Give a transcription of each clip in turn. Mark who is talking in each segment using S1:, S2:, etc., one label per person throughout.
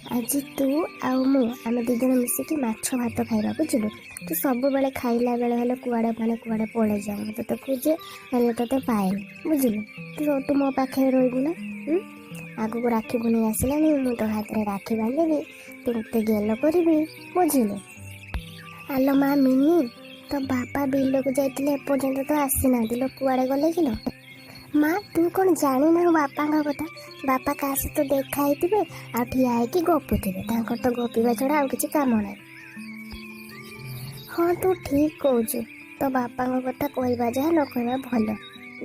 S1: आज तू आउ मु आम दी जन मिसिकी माछ भात खाइबा बुझिलु। तू सब बेले खाइला बेले हेले कुआड़े माने कुआड़े पळे जा मते तो खोजे हेले तो पाएनी बुझिलु। तू मो पाखे रहबु ना। आगु को राखी बुनी आसलानी मु तो हाथ रे राखी बांधेबी तू मते गेलो करबी बुझिलु। आलो मा मिनी तो बापा बिल को जाइतिले एपर्यंत तो आसी ना दिलो कुआड़े गले किलो। माँ तू कौन जानी ना बापा कथा। बापा क्या सहित देखा ही आ ठिया होगी गपुवे तो गपिवा छड़ा आ कि कम ना। हाँ तू ठीक कहू तो बापा कथा कहवा जहाँ न कहवा भल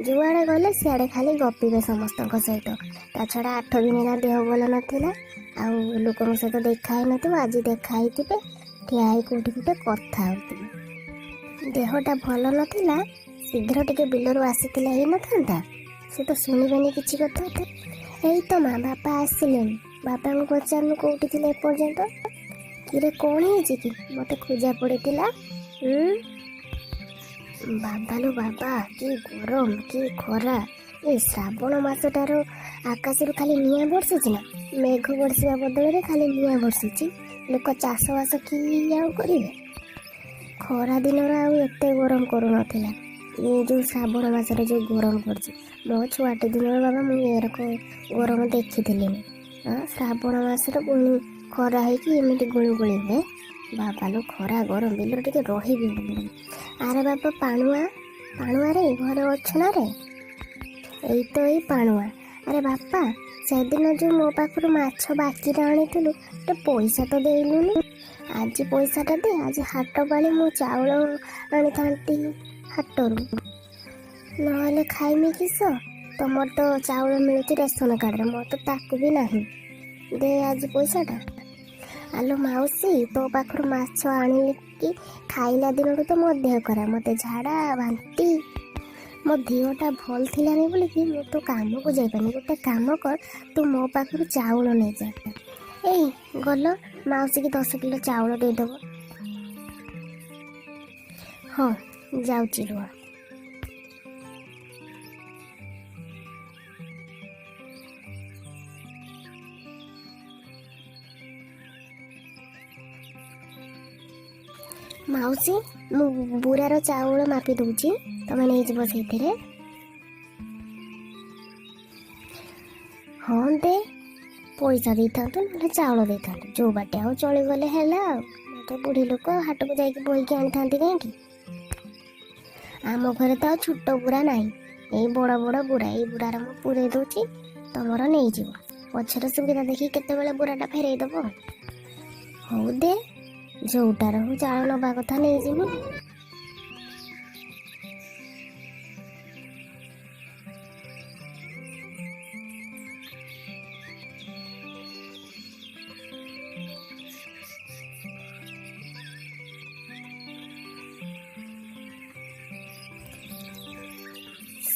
S1: जुआड़े गले सियाड़े खाली गपिवे समस्त सहित ता छड़ा 8 दिन है देह भल नाला आउ लोक सहित देखा ही न आज देखा ही ठिया कौटी गोटे कथा हो देहटा भल नाला शीघ्र टिके बिलरू आसीला ही न था से तो शुणवेनि किसी कथा यही तो माँ बापा आसिले बापा को पचारू कौटी थे एपर्यंत कि कौन है कि मत खोजा पड़ी बाबा लो बाबा कि गरम कि खरा ये श्रावण मसटार आकाश खाली निआ बर्षी ना मेघ बर्षा बदल खाली निआ बर्षी लोक चाष बास कि करे खरा दिन आते गरम करू ना ये जो श्रावण मसरे जो गरम कर मो छुआटे दिन बाबा मुझे गरम देखी श्रावण मसर पुणी खरा होमती गुलगुली हुए बाबा लो खरा गरम बिल टे रही। अरे बाबा पाणुआ पाणुआ रे घर अच्छना रे यही तो यही पाणुआ। अरे बापा से दिन जो मो पाखर माछ बाकी आनी तो पैसा तो देलुनि आज पैसाटा दे आज हाट बाली मो चाउल आनी था हाटरू ना खाइमी किस तुम तो चाउल मिलूँ रेशन कार्ड मोर तो ताकू भी ना दे आज पैसाटा। आलो माउसी तो पाखर माछ आनी कि खाइला दिन तो मो देह करा मत झाड़ा बांती मो देहटा भल थिलानी बोली कि मु तो काम को जाइपानी गोटे काम कर तू मो पाखर चाउल नहीं जा ए गल माउसी की 10 किलो चाउल देदेव। हाँ जाऊँगी रुआ। माउसी मु बुरार चाउल मापी दूची तमें नहीं जीव से। हाँ दे पैसा दे था ना चाउल दे था जो बाटे आ चलीगले है तो बुढ़ी लोक हाट को जाकि बोईकी आनी था कहीं आम घर तो छोट बुरा ना यही बड़ बड़ बुरा ये बुरार मु पूरे दूची तुम नहीं जीव पछर सुविधा देखी केते बुराटा फेरई दब। हौ दे जोटार हूँ चाउल नवा कथा नहीं जीवी।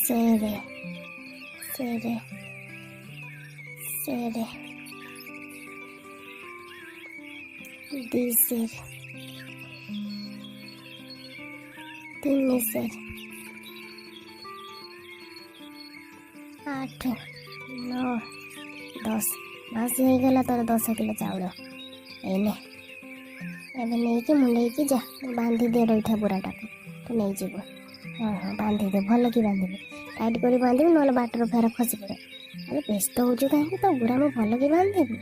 S1: सेरे सेरे सेरे दिसेर 3 सेर 8 9 10 बस हो गला तोर 10 किलो चाउल एने एबे नहीं कि मुंडे की जा बांधी दे रही था बुराटा तो नहीं जीव। हाँ हाँ बांधी दे भल कि बांधे टाइट कर बांधे ना बाटर फेर खसी पड़े अरे व्यस्त हो कहीं तो बुरा मुझे भल कि बांधेबी।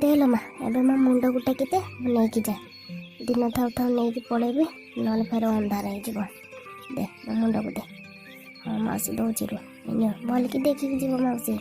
S1: देल माँ एवं मो मुंड को टेकिदे नहीं जा दिन थाउ थाउ नहीं पड़ेबी ना फेर अंधार हो दे मो मुंड को दे। हाँ मौसी दौर भल कि देखिकी जीव मौसी।